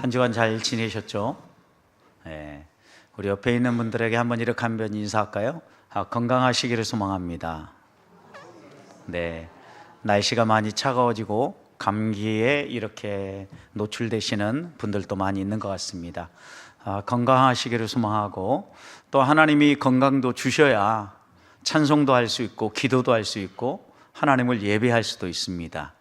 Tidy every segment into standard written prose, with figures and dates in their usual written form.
한 주간 잘 지내셨죠? 네. 우리 옆에 있는 분들에게 한번 이렇게 한번 인사할까요? 건강하시기를 소망합니다. 네, 날씨가 많이 차가워지고 감기에 이렇게 노출되시는 분들도 많이 있는 것 같습니다. 건강하시기를 소망하고, 또 하나님이 건강도 주셔야 찬송도 할 수 있고 기도도 할 수 있고 하나님을 예배할 수도 있습니다.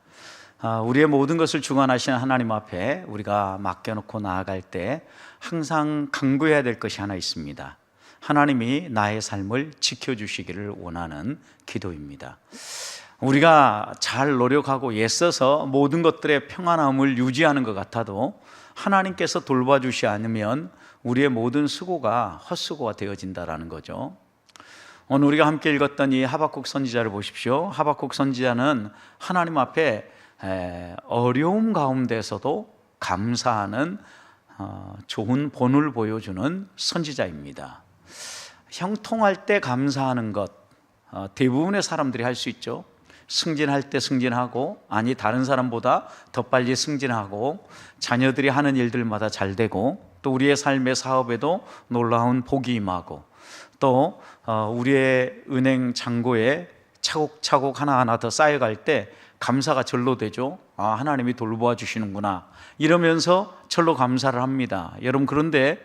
우리의 모든 것을 주관하시는 하나님 앞에 우리가 맡겨놓고 나아갈 때 항상 강구해야 될 것이 하나 있습니다. 하나님이 나의 삶을 지켜주시기를 원하는 기도입니다. 우리가 잘 노력하고 애써서 모든 것들의 평안함을 유지하는 것 같아도 하나님께서 돌봐주시 않으면 우리의 모든 수고가 헛수고가 되어진다는 거죠. 오늘 우리가 함께 읽었던 이 하박국 선지자를 보십시오. 하박국 선지자는 하나님 앞에 어려움 가운데서도 감사하는 좋은 본을 보여주는 선지자입니다. 형통할 때 감사하는 것, 대부분의 사람들이 할 수 있죠. 승진할 때 승진하고, 아니 다른 사람보다 더 빨리 승진하고, 자녀들이 하는 일들마다 잘 되고, 또 우리의 삶의 사업에도 놀라운 복이 임하고, 또 우리의 은행 잔고에 차곡차곡 하나하나 더 쌓여갈 때 감사가 절로 되죠. 하나님이 돌보아 주시는구나 이러면서 절로 감사를 합니다. 여러분, 그런데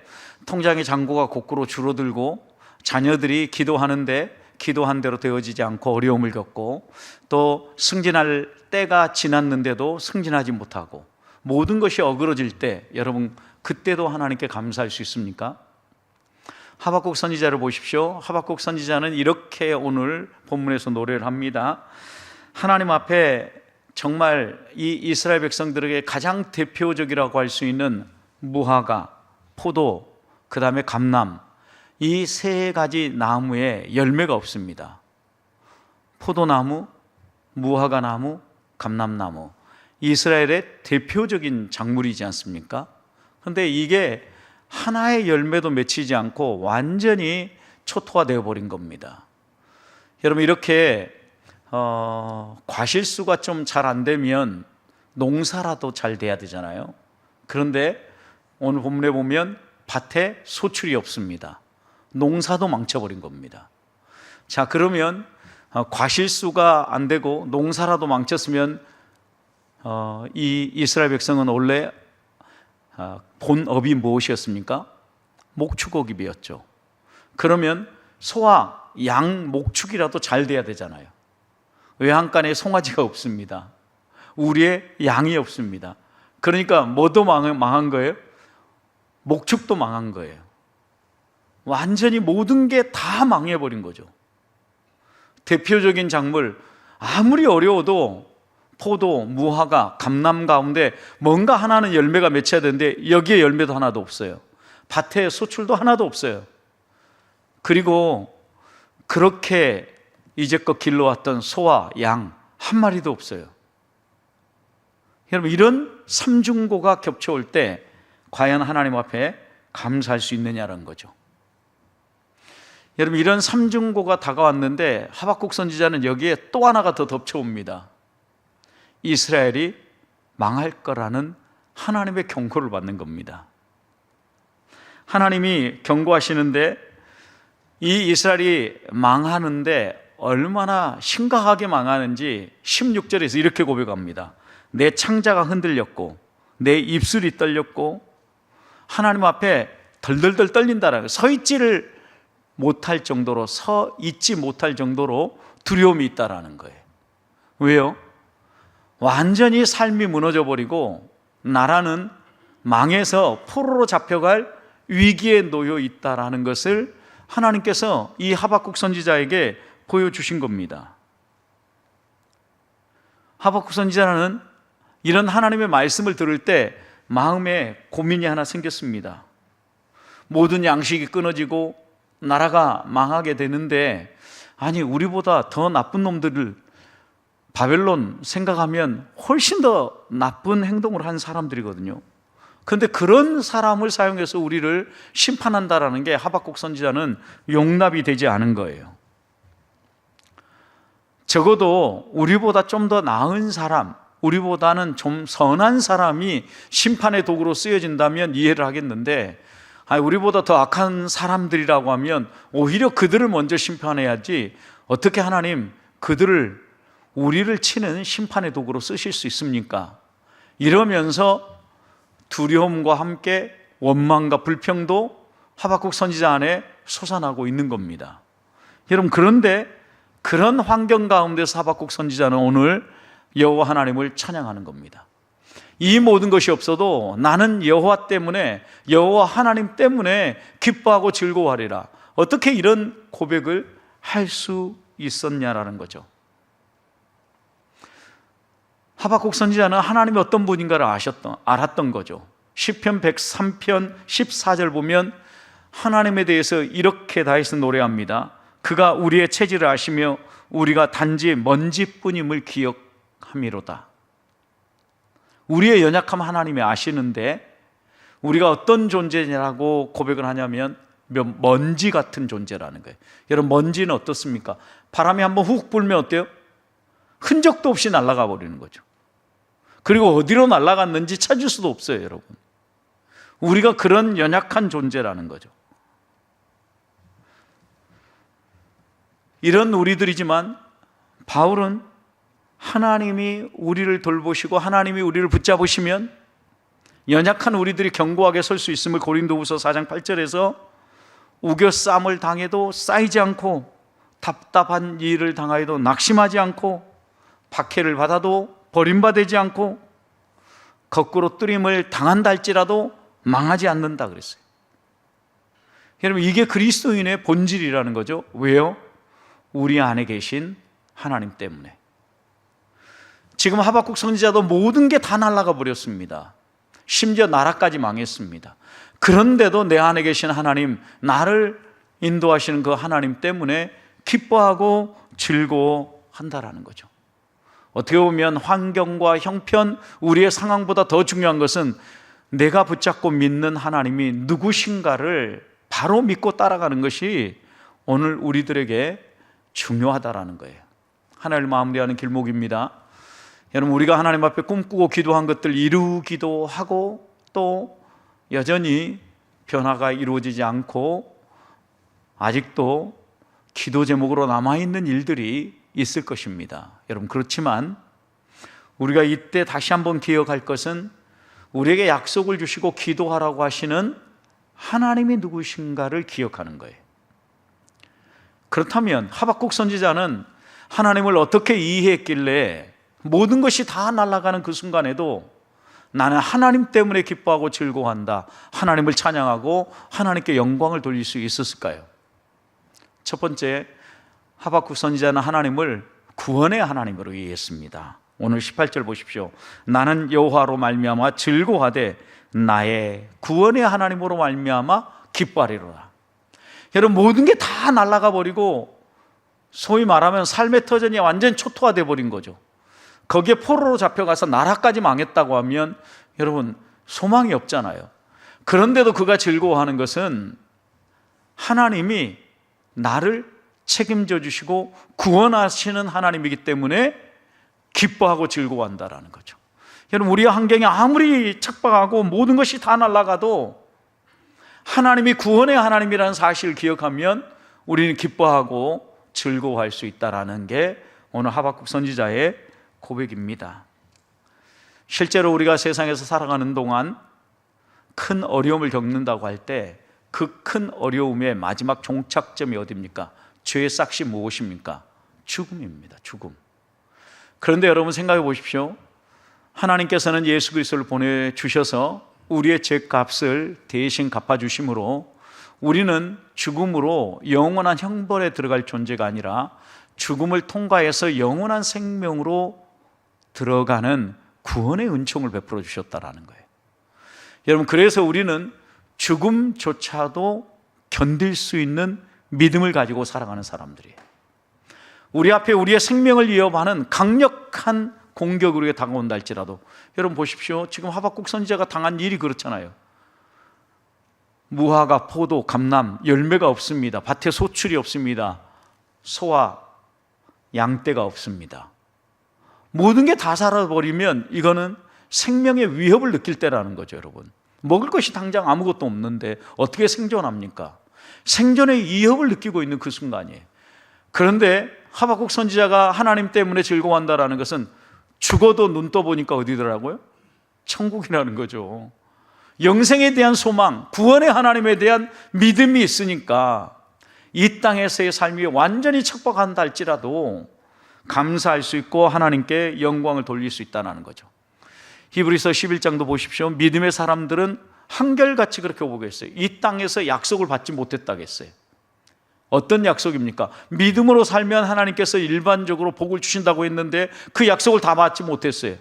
통장의 잔고가 거꾸로 줄어들고 자녀들이 기도하는데 기도한 대로 되어지지 않고 어려움을 겪고, 또 승진할 때가 지났는데도 승진하지 못하고 모든 것이 어그러질 때, 여러분 그때도 하나님께 감사할 수 있습니까? 하박국 선지자를 보십시오. 하박국 선지자는 이렇게 오늘 본문에서 노래를 합니다. 하나님 앞에 정말 이 이스라엘 백성들에게 가장 대표적이라고 할 수 있는 무화과, 포도, 그 다음에 감람, 이 세 가지 나무에 열매가 없습니다. 포도나무, 무화과나무, 감람나무, 이스라엘의 대표적인 작물이지 않습니까? 그런데 이게 하나의 열매도 맺히지 않고 완전히 초토화되어 버린 겁니다. 여러분, 이렇게 과실수가 좀 잘 안 되면 농사라도 잘 돼야 되잖아요. 그런데 오늘 본문에 보면 밭에 소출이 없습니다. 농사도 망쳐버린 겁니다. 자, 그러면 과실수가 안 되고 농사라도 망쳤으면 이 이스라엘 백성은 원래 본업이 무엇이었습니까? 목축업이었죠. 그러면 소와 양 목축이라도 잘 돼야 되잖아요. 외양간에 송아지가 없습니다. 우리의 양이 없습니다. 그러니까 뭐도 망한 거예요? 목축도 망한 거예요. 완전히 모든 게 다 망해버린 거죠. 대표적인 작물, 아무리 어려워도 포도, 무화과, 감람 가운데 뭔가 하나는 열매가 맺혀야 되는데 여기에 열매도 하나도 없어요. 밭에 소출도 하나도 없어요. 그리고 그렇게 이제껏 길러왔던 소와 양 한 마리도 없어요. 여러분, 이런 삼중고가 겹쳐올 때 과연 하나님 앞에 감사할 수 있느냐는 거죠. 여러분, 이런 삼중고가 다가왔는데 하박국 선지자는 여기에 또 하나가 더 덮쳐옵니다. 이스라엘이 망할 거라는 하나님의 경고를 받는 겁니다. 하나님이 경고하시는데 이 이스라엘이 망하는데 얼마나 심각하게 망하는지 16절에서 이렇게 고백합니다. 내 창자가 흔들렸고 내 입술이 떨렸고 하나님 앞에 덜덜덜 떨린다라는, 서 있지 못할 정도로 두려움이 있다라는 거예요. 왜요? 완전히 삶이 무너져 버리고 나라는 망해서 포로로 잡혀갈 위기에 놓여 있다라는 것을 하나님께서 이 하박국 선지자에게 보여주신 겁니다. 하박국 선지자는 이런 하나님의 말씀을 들을 때 마음에 고민이 하나 생겼습니다. 모든 양식이 끊어지고 나라가 망하게 되는데, 아니 우리보다 더 나쁜 놈들을 바벨론 생각하면 훨씬 더 나쁜 행동을 한 사람들이거든요. 그런데 그런 사람을 사용해서 우리를 심판한다라는 게 하박국 선지자는 용납이 되지 않은 거예요. 적어도 우리보다 좀 더 나은 사람, 우리보다는 좀 선한 사람이 심판의 도구로 쓰여진다면 이해를 하겠는데, 우리보다 더 악한 사람들이라고 하면 오히려 그들을 먼저 심판해야지, 어떻게 하나님 우리를 치는 심판의 도구로 쓰실 수 있습니까? 이러면서 두려움과 함께 원망과 불평도 하박국 선지자 안에 솟아나고 있는 겁니다. 여러분, 그런데 그런 환경 가운데서 하박국 선지자는 오늘 여호와 하나님을 찬양하는 겁니다. 이 모든 것이 없어도 나는 여호와 때문에, 여호와 하나님 때문에 기뻐하고 즐거워하리라. 어떻게 이런 고백을 할 수 있었냐라는 거죠. 하박국 선지자는 하나님이 어떤 분인가를 알았던 거죠. 시편 103편 14절 보면 하나님에 대해서 이렇게 다윗은 노래합니다. 그가 우리의 체질을 아시며 우리가 단지 먼지뿐임을 기억함이로다. 우리의 연약함 하나님이 아시는데 우리가 어떤 존재냐고 고백을 하냐면 먼지 같은 존재라는 거예요. 여러분, 먼지는 어떻습니까? 바람이 한번 훅 불면 어때요? 흔적도 없이 날아가 버리는 거죠. 그리고 어디로 날아갔는지 찾을 수도 없어요, 여러분. 우리가 그런 연약한 존재라는 거죠. 이런 우리들이지만 바울은 하나님이 우리를 돌보시고 하나님이 우리를 붙잡으시면 연약한 우리들이 견고하게 설 수 있음을 고린도후서 4장 8절에서 우겨쌈을 당해도 쌓이지 않고 답답한 일을 당하여도 낙심하지 않고 박해를 받아도 버림받지 않고 거꾸로 뜨림을 당한다 할지라도 망하지 않는다 그랬어요. 여러분, 이게 그리스도인의 본질이라는 거죠. 왜요? 우리 안에 계신 하나님 때문에. 지금 하박국 선지자도 모든 게 다 날아가 버렸습니다. 심지어 나라까지 망했습니다. 그런데도 내 안에 계신 하나님, 나를 인도하시는 그 하나님 때문에 기뻐하고 즐거워한다라는 거죠. 어떻게 보면 환경과 형편, 우리의 상황보다 더 중요한 것은 내가 붙잡고 믿는 하나님이 누구신가를 바로 믿고 따라가는 것이 오늘 우리들에게 중요하다라는 거예요. 하나님을 마무리하는 길목입니다. 여러분, 우리가 하나님 앞에 꿈꾸고 기도한 것들 이루기도 하고 또 여전히 변화가 이루어지지 않고 아직도 기도 제목으로 남아있는 일들이 있을 것입니다. 여러분, 그렇지만 우리가 이때 다시 한번 기억할 것은 우리에게 약속을 주시고 기도하라고 하시는 하나님이 누구신가를 기억하는 거예요. 그렇다면 하박국 선지자는 하나님을 어떻게 이해했길래 모든 것이 다 날아가는 그 순간에도 나는 하나님 때문에 기뻐하고 즐거워한다, 하나님을 찬양하고 하나님께 영광을 돌릴 수 있었을까요? 첫 번째, 하박국 선지자는 하나님을 구원의 하나님으로 이해했습니다. 오늘 18절 보십시오. 나는 여호와로 말미암아 즐거워하되 나의 구원의 하나님으로 말미암아 기뻐하리로라. 여러분, 모든 게 다 날아가 버리고 소위 말하면 삶의 터전이 완전 초토화돼 버린 거죠. 거기에 포로로 잡혀가서 나라까지 망했다고 하면 여러분, 소망이 없잖아요. 그런데도 그가 즐거워하는 것은 하나님이 나를 책임져 주시고 구원하시는 하나님이기 때문에 기뻐하고 즐거워한다라는 거죠. 여러분, 우리의 환경이 아무리 척박하고 모든 것이 다 날아가도 하나님이 구원의 하나님이라는 사실을 기억하면 우리는 기뻐하고 즐거워할 수 있다는 게 오늘 하박국 선지자의 고백입니다. 실제로 우리가 세상에서 살아가는 동안 큰 어려움을 겪는다고 할 때 그 큰 어려움의 마지막 종착점이 어디입니까? 죄의 싹이 무엇입니까? 죽음입니다. 죽음. 그런데 여러분, 생각해 보십시오. 하나님께서는 예수 그리스도를 보내주셔서 우리의 죄값을 대신 갚아주심으로 우리는 죽음으로 영원한 형벌에 들어갈 존재가 아니라 죽음을 통과해서 영원한 생명으로 들어가는 구원의 은총을 베풀어 주셨다라는 거예요. 여러분, 그래서 우리는 죽음조차도 견딜 수 있는 믿음을 가지고 살아가는 사람들이에요. 우리 앞에 우리의 생명을 위협하는 강력한 공격이 우리에게 다가온다 할지라도, 여러분 보십시오. 지금 하박국 선지자가 당한 일이 그렇잖아요. 무화과, 포도, 감람, 열매가 없습니다. 밭에 소출이 없습니다. 소와 양떼가 없습니다. 모든 게 다 사라버리면 이거는 생명의 위협을 느낄 때라는 거죠, 여러분. 먹을 것이 당장 아무것도 없는데 어떻게 생존합니까? 생존의 위협을 느끼고 있는 그 순간이에요. 그런데 하박국 선지자가 하나님 때문에 즐거워한다라는 것은 죽어도 눈 떠보니까 어디더라고요? 천국이라는 거죠. 영생에 대한 소망, 구원의 하나님에 대한 믿음이 있으니까 이 땅에서의 삶이 완전히 척박한다 할지라도 감사할 수 있고 하나님께 영광을 돌릴 수 있다는 거죠. 히브리서 11장도 보십시오. 믿음의 사람들은 한결같이 그렇게 보고 있어요. 이 땅에서 약속을 받지 못했다고 했어요. 어떤 약속입니까? 믿음으로 살면 하나님께서 일반적으로 복을 주신다고 했는데 그 약속을 다 받지 못했어요.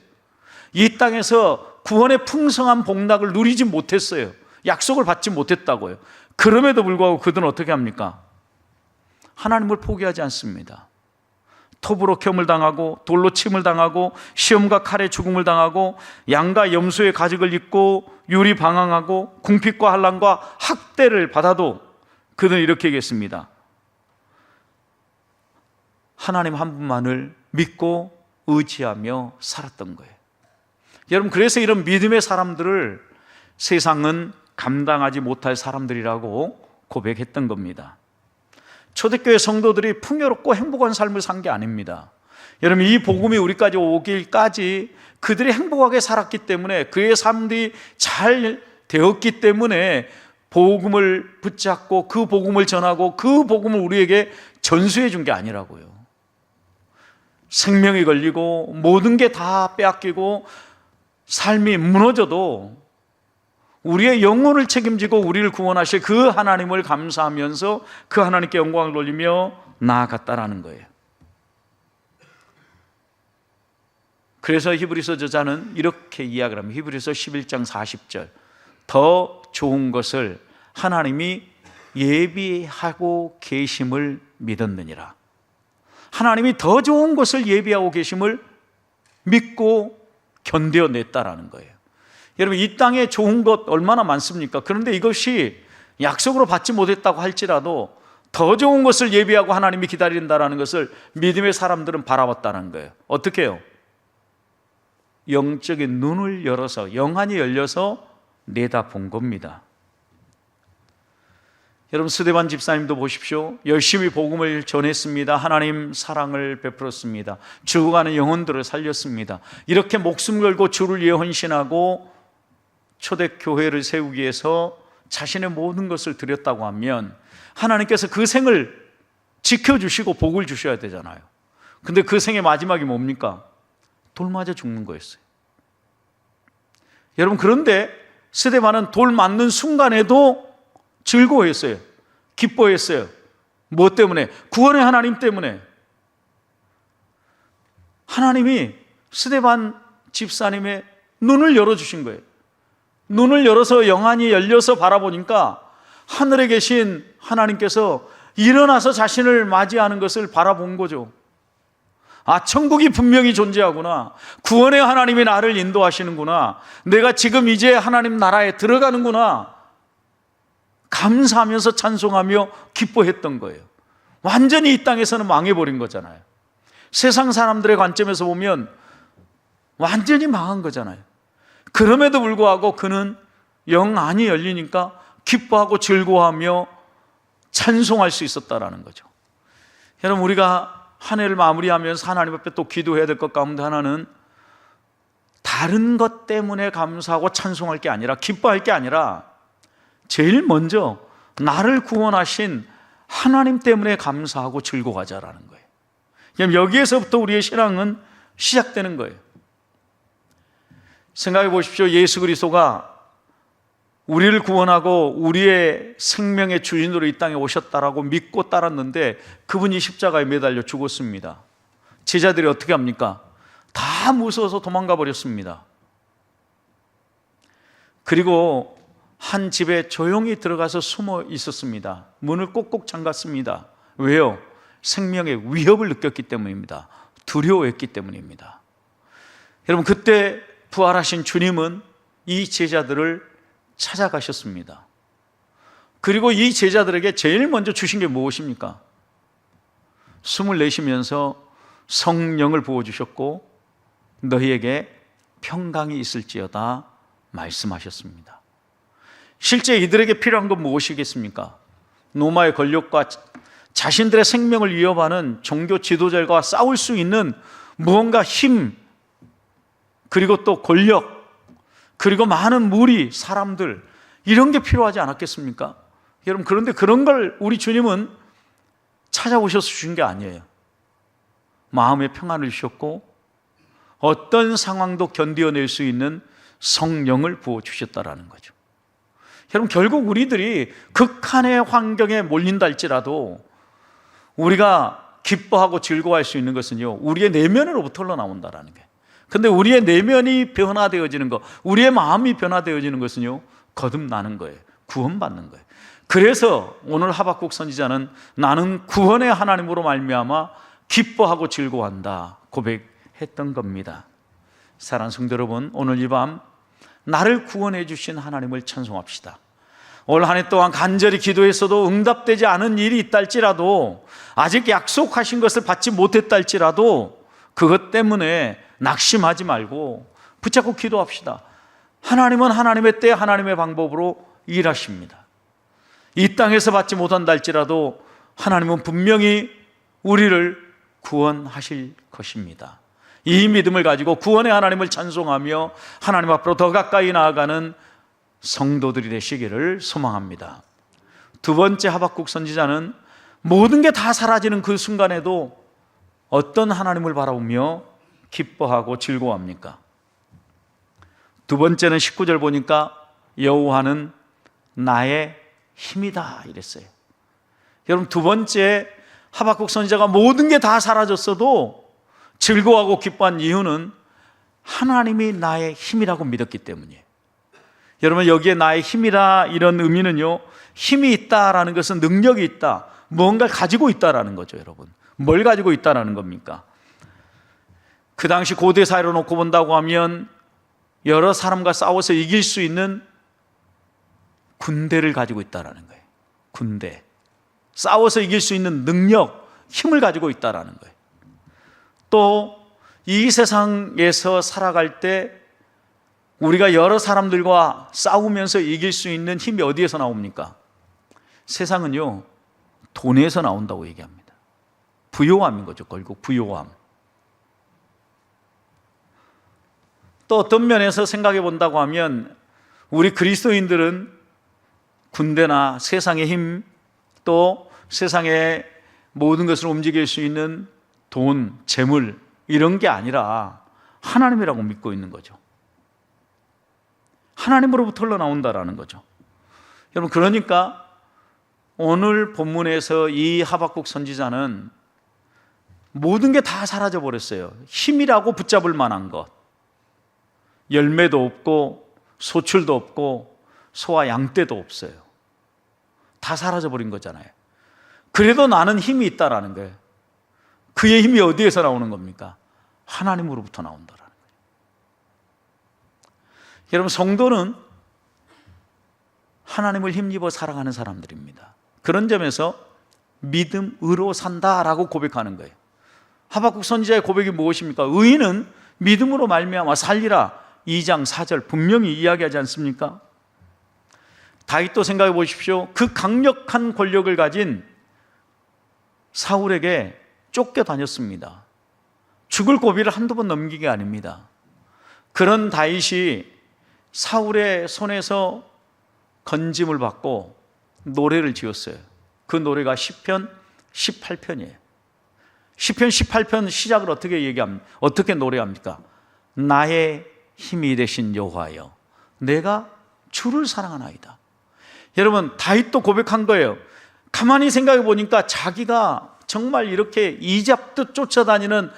이 땅에서 구원의 풍성한 복락을 누리지 못했어요. 약속을 받지 못했다고요. 그럼에도 불구하고 그들은 어떻게 합니까? 하나님을 포기하지 않습니다. 톱으로 켬을 당하고 돌로 침을 당하고 시험과 칼에 죽음을 당하고 양과 염소의 가죽을 입고 유리 방황하고 궁핍과 환난과 학대를 받아도 그는 이렇게 얘기했습니다. 하나님 한 분만을 믿고 의지하며 살았던 거예요. 여러분, 그래서 이런 믿음의 사람들을 세상은 감당하지 못할 사람들이라고 고백했던 겁니다. 초대교회 성도들이 풍요롭고 행복한 삶을 산 게 아닙니다. 여러분, 이 복음이 우리까지 오길까지 그들이 행복하게 살았기 때문에, 그의 삶이 잘 되었기 때문에 복음을 붙잡고 그 복음을 전하고 그 복음을 우리에게 전수해 준 게 아니라고요. 생명이 걸리고 모든 게 다 빼앗기고 삶이 무너져도 우리의 영혼을 책임지고 우리를 구원하실 그 하나님을 감사하면서 그 하나님께 영광을 돌리며 나아갔다라는 거예요. 그래서 히브리서 저자는 이렇게 이야기를 합니다. 히브리서 11장 40절. 더 좋은 것을 하나님이 예비하고 계심을 믿었느니라. 하나님이 더 좋은 것을 예비하고 계심을 믿고 견뎌냈다라는 거예요. 여러분, 이 땅에 좋은 것 얼마나 많습니까? 그런데 이것이 약속으로 받지 못했다고 할지라도 더 좋은 것을 예비하고 하나님이 기다린다는 것을 믿음의 사람들은 바라봤다는 거예요. 어떻게 해요? 영적인 눈을 열어서, 영안이 열려서 내다본 겁니다. 여러분, 스데반 집사님도 보십시오. 열심히 복음을 전했습니다. 하나님 사랑을 베풀었습니다. 죽어가는 영혼들을 살렸습니다. 이렇게 목숨 걸고 주를 위해 헌신하고 초대교회를 세우기 위해서 자신의 모든 것을 드렸다고 하면 하나님께서 그 생을 지켜주시고 복을 주셔야 되잖아요. 근데 그 생의 마지막이 뭡니까? 돌 맞아 죽는 거였어요. 여러분, 그런데 스데반은 돌 맞는 순간에도 즐거워했어요. 기뻐했어요. 무엇 때문에? 구원의 하나님 때문에. 하나님이 스데반 집사님의 눈을 열어주신 거예요. 눈을 열어서 영안이 열려서 바라보니까 하늘에 계신 하나님께서 일어나서 자신을 맞이하는 것을 바라본 거죠. 아, 천국이 분명히 존재하구나. 구원의 하나님이 나를 인도하시는구나. 내가 지금 이제 하나님 나라에 들어가는구나. 감사하면서 찬송하며 기뻐했던 거예요. 완전히 이 땅에서는 망해버린 거잖아요. 세상 사람들의 관점에서 보면 완전히 망한 거잖아요. 그럼에도 불구하고 그는 영안이 열리니까 기뻐하고 즐거워하며 찬송할 수 있었다라는 거죠. 여러분, 우리가 한 해를 마무리하면서 하나님 앞에 또 기도해야 될 것 가운데 하나는 다른 것 때문에 감사하고 찬송할 게 아니라, 기뻐할 게 아니라 제일 먼저 나를 구원하신 하나님 때문에 감사하고 즐거워하자라는 거예요. 여기에서부터 우리의 신앙은 시작되는 거예요. 생각해 보십시오. 예수 그리스도가 우리를 구원하고 우리의 생명의 주인으로 이 땅에 오셨다라고 믿고 따랐는데 그분이 십자가에 매달려 죽었습니다. 제자들이 어떻게 합니까? 다 무서워서 도망가 버렸습니다. 그리고 한 집에 조용히 들어가서 숨어 있었습니다. 문을 꼭꼭 잠갔습니다. 왜요? 생명의 위협을 느꼈기 때문입니다. 두려워했기 때문입니다. 여러분, 그때 부활하신 주님은 이 제자들을 찾아가셨습니다. 그리고 이 제자들에게 제일 먼저 주신 게 무엇입니까? 숨을 내쉬면서 성령을 부어주셨고 너희에게 평강이 있을지어다 말씀하셨습니다. 실제 이들에게 필요한 건 무엇이겠습니까? 로마의 권력과 자신들의 생명을 위협하는 종교 지도자들과 싸울 수 있는 무언가 힘, 그리고 또 권력, 그리고 많은 무리, 사람들, 이런 게 필요하지 않았겠습니까? 여러분, 그런데 그런 걸 우리 주님은 찾아오셔서 주신 게 아니에요. 마음의 평안을 주셨고 어떤 상황도 견뎌낼 수 있는 성령을 부어주셨다라는 거죠. 여러분, 결국 우리들이 극한의 환경에 몰린다 할지라도 우리가 기뻐하고 즐거워할 수 있는 것은요, 우리의 내면으로부터 흘러나온다라는 거예요. 근데 우리의 내면이 변화되어지는 것, 우리의 마음이 변화되어지는 것은요, 거듭나는 거예요. 구원받는 거예요. 그래서 오늘 하박국 선지자는 나는 구원의 하나님으로 말미암아 기뻐하고 즐거워한다 고백했던 겁니다. 사랑하는 성도 여러분, 오늘 이 밤 나를 구원해 주신 하나님을 찬송합시다. 올 한 해 동안 간절히 기도했어도 응답되지 않은 일이 있다 할지라도, 아직 약속하신 것을 받지 못했다 할지라도 그것 때문에 낙심하지 말고 붙잡고 기도합시다. 하나님은 하나님의 때 하나님의 방법으로 일하십니다. 이 땅에서 받지 못한다 할지라도 하나님은 분명히 우리를 구원하실 것입니다. 이 믿음을 가지고 구원의 하나님을 찬송하며 하나님 앞으로 더 가까이 나아가는 성도들이 되시기를 소망합니다. 두 번째, 하박국 선지자는 모든 게 다 사라지는 그 순간에도 어떤 하나님을 바라보며 기뻐하고 즐거워합니까? 두 번째는 19절 보니까 여호와는 나의 힘이다 이랬어요. 여러분, 두 번째 하박국 선지자가 모든 게 다 사라졌어도 즐거워하고 기뻐한 이유는 하나님이 나의 힘이라고 믿었기 때문이에요. 여러분, 여기에 나의 힘이라 이런 의미는요, 힘이 있다라는 것은 능력이 있다, 무언가를 가지고 있다라는 거죠. 여러분, 뭘 가지고 있다라는 겁니까? 그 당시 고대 사회로 놓고 본다고 하면 여러 사람과 싸워서 이길 수 있는 군대를 가지고 있다라는 거예요. 군대, 싸워서 이길 수 있는 능력, 힘을 가지고 있다라는 거예요. 또 이 세상에서 살아갈 때 우리가 여러 사람들과 싸우면서 이길 수 있는 힘이 어디에서 나옵니까? 세상은요, 돈에서 나온다고 얘기합니다. 부요함인 거죠. 결국 부요함. 또 어떤 면에서 생각해 본다고 하면 우리 그리스도인들은 군대나 세상의 힘, 또 세상의 모든 것을 움직일 수 있는 돈, 재물, 이런 게 아니라 하나님이라고 믿고 있는 거죠. 하나님으로부터 흘러나온다라는 거죠. 여러분, 그러니까 오늘 본문에서 이 하박국 선지자는 모든 게 다 사라져 버렸어요. 힘이라고 붙잡을 만한 것, 열매도 없고 소출도 없고 소와 양떼도 없어요. 다 사라져 버린 거잖아요. 그래도 나는 힘이 있다라는 거예요. 그의 힘이 어디에서 나오는 겁니까? 하나님으로부터 나온다라는 거예요. 여러분, 성도는 하나님을 힘입어 살아가는 사람들입니다. 그런 점에서 믿음으로 산다라고 고백하는 거예요. 하박국 선지자의 고백이 무엇입니까? 의인은 믿음으로 말미암아 살리라, 2장 4절 분명히 이야기하지 않습니까? 다윗도 생각해 보십시오. 그 강력한 권력을 가진 사울에게 쫓겨다녔습니다. 죽을 고비를 한두 번 넘긴 게 아닙니다. 그런 다윗이 사울의 손에서 건짐을 받고 노래를 지었어요. 그 노래가 시편 18편이에요. 시편 18편 시작을 어떻게 노래합니까? 나의 힘이 되신 여호와여, 내가 주를 사랑하나이다. 여러분, 다윗도 고백한 거예요. 가만히 생각해 보니까 자기가 정말 이렇게 이잡듯 쫓아다니는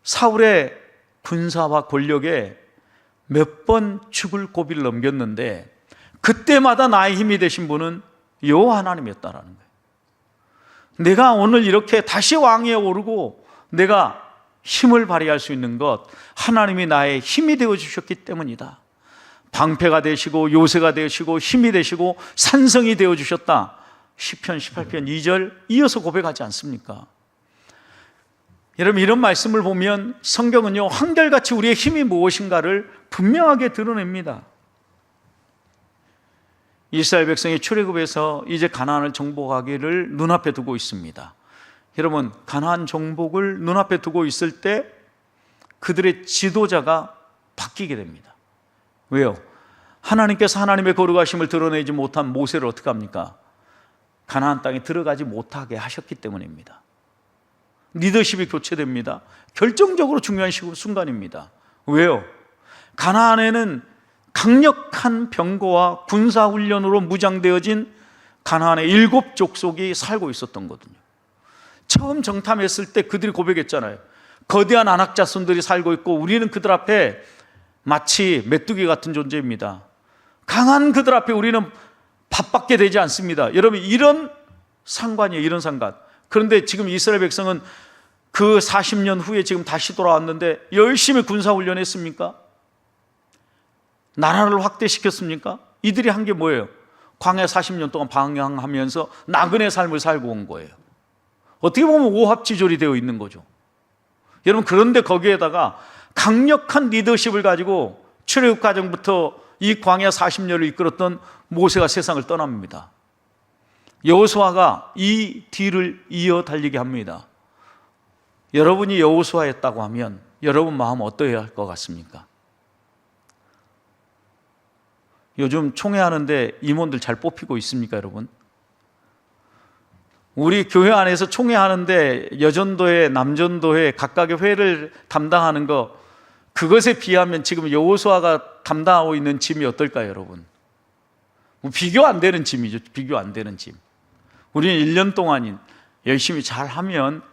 사울의 군사와 권력에 몇 번 죽을 고비를 넘겼는데 그때마다 나의 힘이 되신 분은 여호와 하나님이었다라는 거예요. 내가 오늘 이렇게 다시 왕위에 오르고 내가 힘을 발휘할 수 있는 것, 하나님이 나의 힘이 되어 주셨기 때문이다. 방패가 되시고 요새가 되시고 힘이 되시고 산성이 되어 주셨다. 시편 18편 2절 이어서 고백하지 않습니까? 여러분, 이런 말씀을 보면 성경은요, 한결같이 우리의 힘이 무엇인가를 분명하게 드러냅니다. 이스라엘 백성이 출애굽에서 이제 가나안을 정복하기를 눈앞에 두고 있습니다. 여러분, 가나안 정복을 눈앞에 두고 있을 때 그들의 지도자가 바뀌게 됩니다. 왜요? 하나님께서 하나님의 거룩하심을 드러내지 못한 모세를 어떻게 합니까? 가나안 땅에 들어가지 못하게 하셨기 때문입니다. 리더십이 교체됩니다. 결정적으로 중요한 순간입니다. 왜요? 가나안에는 강력한 병거와 군사훈련으로 무장되어진 가나안의 7 족속이 살고 있었던 거거든요. 처음 정탐했을 때 그들이 고백했잖아요. 거대한 안악자손들이 살고 있고 우리는 그들 앞에 마치 메뚜기 같은 존재입니다. 강한 그들 앞에 우리는 밥밖에 되지 않습니다. 여러분, 이런 상관이에요. 이런 상관. 그런데 지금 이스라엘 백성은 그 40년 후에 지금 다시 돌아왔는데 열심히 군사훈련했습니까? 나라를 확대시켰습니까? 이들이 한 게 뭐예요? 광야 40년 동안 방황하면서 나그네 삶을 살고 온 거예요. 어떻게 보면 오합지졸이 되어 있는 거죠. 여러분, 그런데 거기에다가 강력한 리더십을 가지고 출애굽 과정부터 이 광야 40년을 이끌었던 모세가 세상을 떠납니다. 여호수아가 이 뒤를 이어 달리게 합니다. 여러분이 여호수아였다고 하면 여러분 마음 어떠해야 할 것 같습니까? 요즘 총회하는데 임원들 잘 뽑히고 있습니까, 여러분? 우리 교회 안에서 총회하는데 여전도회, 남전도회 각각의 회를 담당하는 거, 그것에 비하면 지금 여호수아가 담당하고 있는 짐이 어떨까요, 여러분? 비교 안 되는 짐이죠. 비교 안 되는 짐. 우리는 1년 동안 열심히 잘하면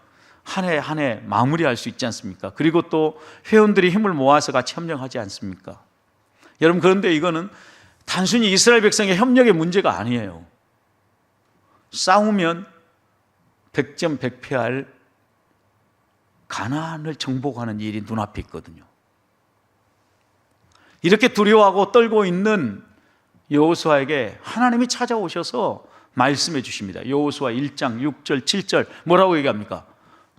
한 해 한 해 마무리할 수 있지 않습니까? 그리고 또 회원들이 힘을 모아서 같이 협력하지 않습니까? 여러분, 그런데 이거는 단순히 이스라엘 백성의 협력의 문제가 아니에요. 싸우면 100점 100패할 가나안을 정복하는 일이 눈앞에 있거든요. 이렇게 두려워하고 떨고 있는 여호수아에게 하나님이 찾아오셔서 말씀해 주십니다. 여호수아 1장 6절 7절 뭐라고 얘기합니까?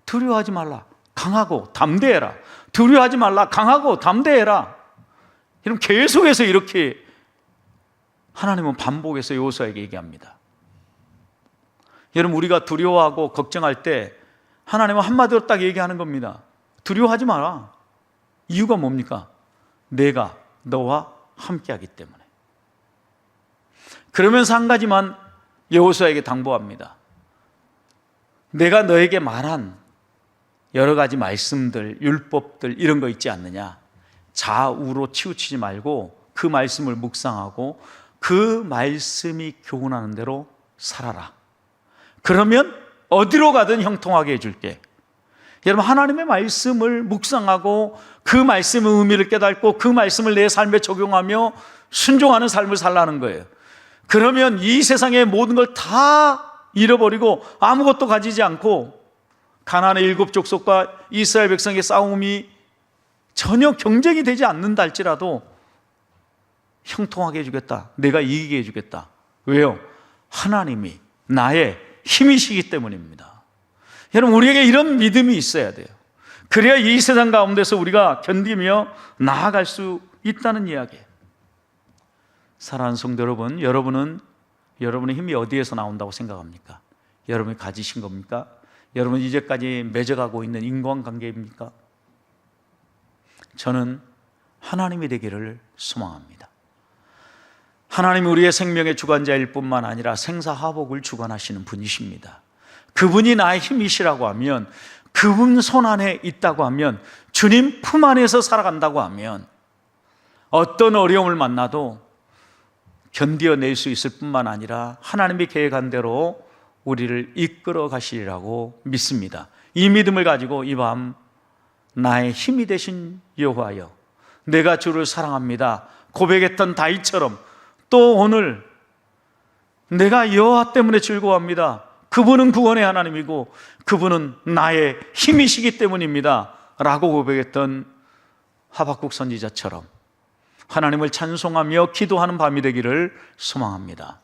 두려워하지 말라, 강하고 담대해라. 두려워하지 말라, 강하고 담대해라. 여러분, 계속해서 이렇게 하나님은 반복해서 여호수아에게 얘기합니다. 여러분, 우리가 두려워하고 걱정할 때 하나님은 한마디로 딱 얘기하는 겁니다. 두려워하지 마라. 이유가 뭡니까? 내가 너와 함께하기 때문에. 그러면서 한 가지만 여호수아에게 당부합니다. 내가 너에게 말한 여러 가지 말씀들, 율법들 이런 거 있지 않느냐? 좌우로 치우치지 말고 그 말씀을 묵상하고 그 말씀이 교훈하는 대로 살아라. 그러면 어디로 가든 형통하게 해줄게. 여러분, 하나님의 말씀을 묵상하고 그 말씀의 의미를 깨닫고 그 말씀을 내 삶에 적용하며 순종하는 삶을 살라는 거예요. 그러면 이 세상의 모든 걸 다 잃어버리고 아무것도 가지지 않고 가나안의 7 족속과 이스라엘 백성의 싸움이 전혀 경쟁이 되지 않는다 할지라도 형통하게 해주겠다. 내가 이기게 해주겠다. 왜요? 하나님이 나의 힘이시기 때문입니다. 여러분, 우리에게 이런 믿음이 있어야 돼요. 그래야 이 세상 가운데서 우리가 견디며 나아갈 수 있다는 이야기예요. 사랑하는 성도 여러분, 여러분의 힘이 어디에서 나온다고 생각합니까? 여러분이 가지신 겁니까? 여러분 이제까지 맺어가고 있는 인간관계입니까? 저는 하나님이 되기를 소망합니다. 하나님이 우리의 생명의 주관자일 뿐만 아니라 생사화복을 주관하시는 분이십니다. 그분이 나의 힘이시라고 하면, 그분 손 안에 있다고 하면, 주님 품 안에서 살아간다고 하면 어떤 어려움을 만나도 견뎌낼 수 있을 뿐만 아니라 하나님이 계획한 대로 우리를 이끌어 가시리라고 믿습니다. 이 믿음을 가지고 이 밤 나의 힘이 되신 여호와여, 내가 주를 사랑합니다 고백했던 다윗처럼 또 오늘 내가 여호와 때문에 즐거워합니다. 그분은 구원의 하나님이고 그분은 나의 힘이시기 때문입니다 라고 고백했던 하박국 선지자처럼 하나님을 찬송하며 기도하는 밤이 되기를 소망합니다.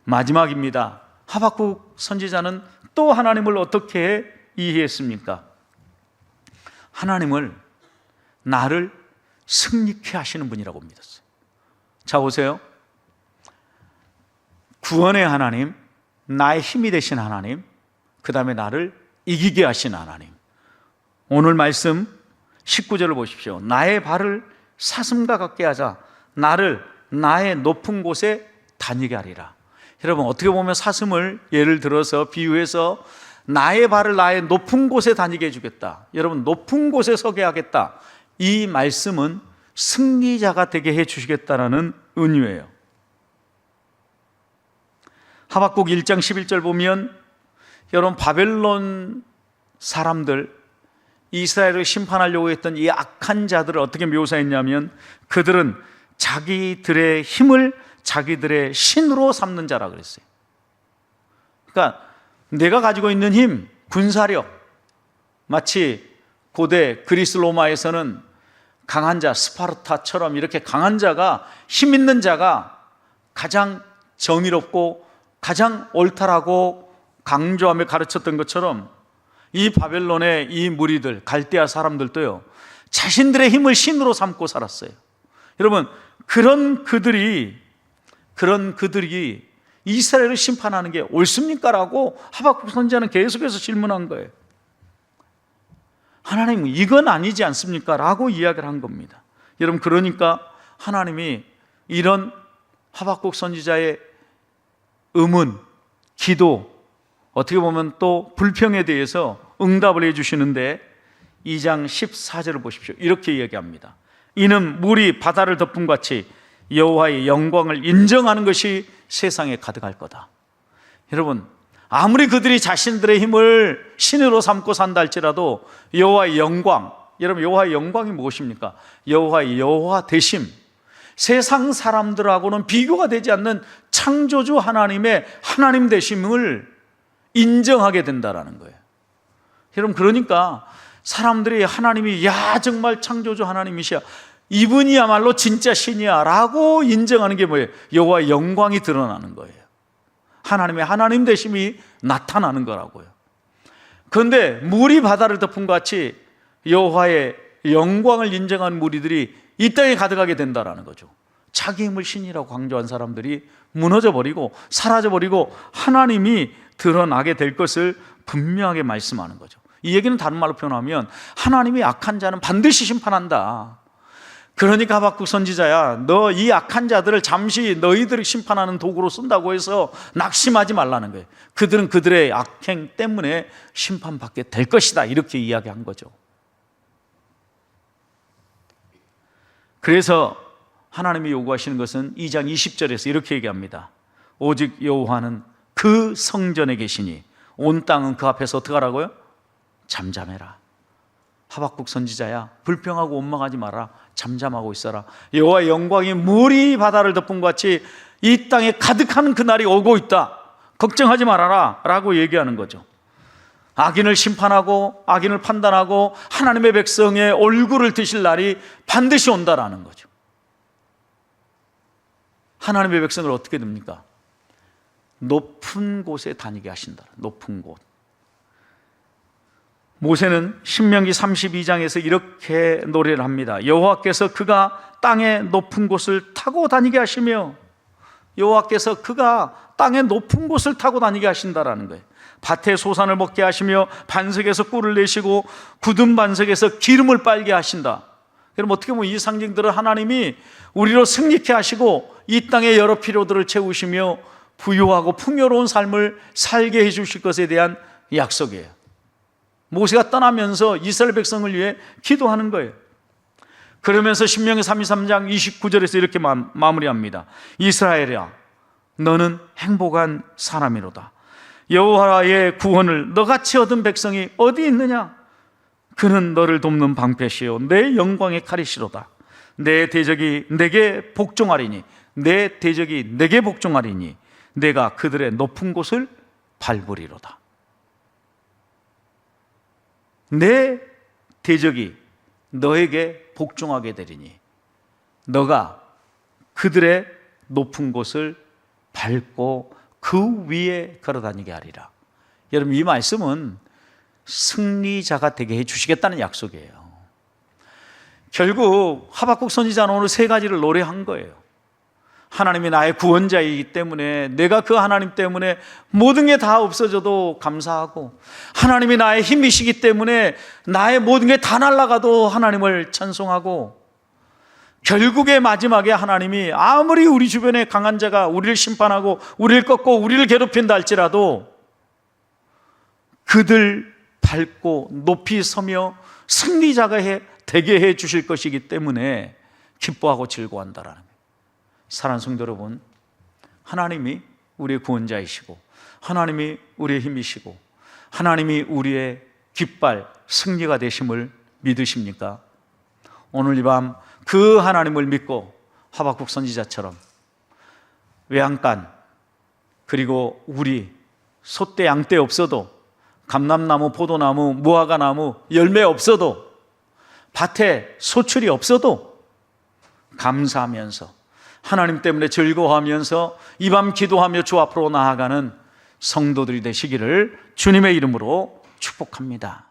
마지막입니다. 하박국 선지자는 또 하나님을 어떻게 이해했습니까? 하나님을, 나를 승리케 하시는 분이라고 믿었어요. 자, 보세요. 구원의 하나님, 나의 힘이 되신 하나님, 그 다음에 나를 이기게 하신 하나님. 오늘 말씀 19절을 보십시오. 나의 발을 사슴과 같게 하자 나를 나의 높은 곳에 다니게 하리라. 여러분, 어떻게 보면 사슴을 예를 들어서 비유해서 나의 발을 나의 높은 곳에 다니게 해주겠다, 여러분 높은 곳에 서게 하겠다, 이 말씀은 승리자가 되게 해주시겠다라는 은유예요. 하박국 1장 11절 보면 여러분, 바벨론 사람들, 이스라엘을 심판하려고 했던 이 악한 자들을 어떻게 묘사했냐면 그들은 자기들의 힘을 자기들의 신으로 삼는 자라 그랬어요. 그러니까 내가 가지고 있는 힘, 군사력, 마치 고대 그리스 로마에서는 강한 자, 스파르타처럼 이렇게 강한 자가, 힘 있는 자가 가장 정의롭고 가장 옳다라고 강조하며 가르쳤던 것처럼 이 바벨론의 이 무리들, 갈대아 사람들도요, 자신들의 힘을 신으로 삼고 살았어요. 여러분, 그런 그들이 이스라엘을 심판하는 게 옳습니까? 라고 하박국 선지자는 계속해서 질문한 거예요. 하나님, 이건 아니지 않습니까? 라고 이야기를 한 겁니다. 여러분, 그러니까 하나님이 이런 하박국 선지자의 의문, 기도, 어떻게 보면 또 불평에 대해서 응답을 해주시는데 2장 14절을 보십시오. 이렇게 이야기합니다. 이는 물이 바다를 덮은 같이 여호와의 영광을 인정하는 것이 세상에 가득할 거다. 여러분, 아무리 그들이 자신들의 힘을 신으로 삼고 산다 할지라도 여호와의 영광, 여러분 여호와의 영광이 무엇입니까? 여호와의 여호와 되심, 세상 사람들하고는 비교가 되지 않는 창조주 하나님의 하나님 되심을 인정하게 된다라는 거예요. 여러분, 그러니까 사람들이 하나님이 정말 창조주 하나님이시야, 이분이야말로 진짜 신이야 라고 인정하는 게 뭐예요? 여호와의 영광이 드러나는 거예요. 하나님의 하나님 되심이 나타나는 거라고요. 그런데 물이 바다를 덮은 것 같이 여호와의 영광을 인정한 무리들이 이 땅에 가득하게 된다라는 거죠. 자기 힘을 신이라고 강조한 사람들이 무너져버리고 사라져버리고 하나님이 드러나게 될 것을 분명하게 말씀하는 거죠. 이 얘기는 다른 말로 표현하면 하나님이 악한 자는 반드시 심판한다. 그러니까 하박국 선지자야, 너 이 악한 자들을 잠시 너희들을 심판하는 도구로 쓴다고 해서 낙심하지 말라는 거예요. 그들은 그들의 악행 때문에 심판받게 될 것이다, 이렇게 이야기한 거죠. 그래서 하나님이 요구하시는 것은 2장 20절에서 이렇게 얘기합니다. 오직 여호와는 그 성전에 계시니 온 땅은 그 앞에서 어떻게 하라고요? 잠잠해라. 하박국 선지자야, 불평하고 원망하지 마라. 잠잠하고 있어라. 여호와의 영광이 물이 바다를 덮은 것 같이 이 땅에 가득한 그날이 오고 있다. 걱정하지 말아라 라고 얘기하는 거죠. 악인을 심판하고 악인을 판단하고 하나님의 백성의 얼굴을 드실 날이 반드시 온다라는 거죠. 하나님의 백성을 어떻게 됩니까? 높은 곳에 다니게 하신다. 높은 곳. 모세는 신명기 32장에서 이렇게 노래를 합니다. 여호와께서 그가 땅의 높은 곳을 타고 다니게 하시며, 여호와께서 그가 땅의 높은 곳을 타고 다니게 하신다라는 거예요. 밭에 소산을 먹게 하시며 반석에서 꿀을 내시고 굳은 반석에서 기름을 빨게 하신다. 여러분, 어떻게 보면 이 상징들은 하나님이 우리로 승리케 하시고 이 땅의 여러 필요들을 채우시며 부유하고 풍요로운 삶을 살게 해주실 것에 대한 약속이에요. 모세가 떠나면서 이스라엘 백성을 위해 기도하는 거예요. 그러면서 신명기 33장 29절에서 이렇게 마무리합니다. 이스라엘아, 너는 행복한 사람이로다. 여호와의 구원을 너같이 얻은 백성이 어디 있느냐? 그는 너를 돕는 방패시요 내 영광의 칼이시로다. 내 대적이 내게 복종하리니, 내 대적이 내게 복종하리니 내가 그들의 높은 곳을 밟으리로다. 내 대적이 너에게 복종하게 되리니 너가 그들의 높은 곳을 밟고 그 위에 걸어다니게 하리라. 여러분, 이 말씀은 승리자가 되게 해주시겠다는 약속이에요. 결국 하박국 선지자는 오늘 세 가지를 노래한 거예요. 하나님이 나의 구원자이기 때문에, 내가 그 하나님 때문에 모든 게 다 없어져도 감사하고, 하나님이 나의 힘이시기 때문에 나의 모든 게 다 날아가도 하나님을 찬송하고, 결국에 마지막에 하나님이 아무리 우리 주변에 강한 자가 우리를 심판하고 우리를 꺾고 우리를 괴롭힌다 할지라도 그들 밟고 높이 서며 승리자가 되게 해 주실 것이기 때문에 기뻐하고 즐거워한다라는 거예요. 사랑하는 성도 여러분, 하나님이 우리의 구원자이시고, 하나님이 우리의 힘이시고, 하나님이 우리의 깃발, 승리가 되심을 믿으십니까? 오늘 이 밤 그 하나님을 믿고 하박국 선지자처럼 외양간, 그리고 우리 소떼 양떼 없어도, 감람나무, 포도나무, 무화과나무 열매 없어도, 밭에 소출이 없어도 감사하면서 하나님 때문에 즐거워하면서 이 밤 기도하며 주 앞으로 나아가는 성도들이 되시기를 주님의 이름으로 축복합니다.